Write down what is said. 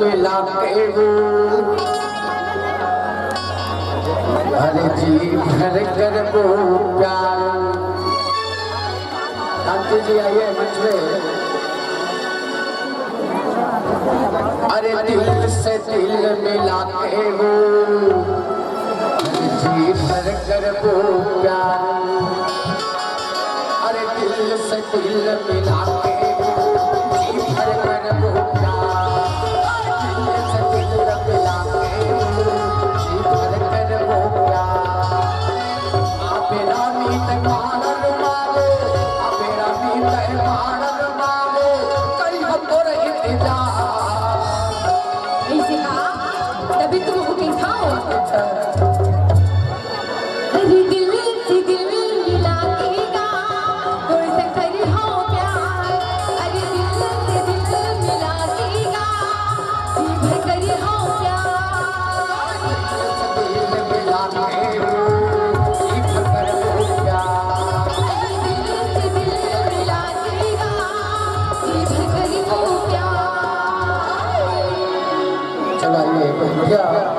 मिला के वो अरे जी भर कर वो प्यार। कांति जी आइए मंच पे। अरे दिल से दिल मिला के वो जी भर कर वो प्यार। अरे दिल से दिल मिला के वो जी भर कर वो प्यार। दिल से दिल मिला के वो जी भर कर वो प्यार। आपे रानी ते मानन माले, आपे रानी ते मानन माले, कई हम तो रही जा। ऐसे कहा तभी तुम हुक्म खाओ। चलो आइए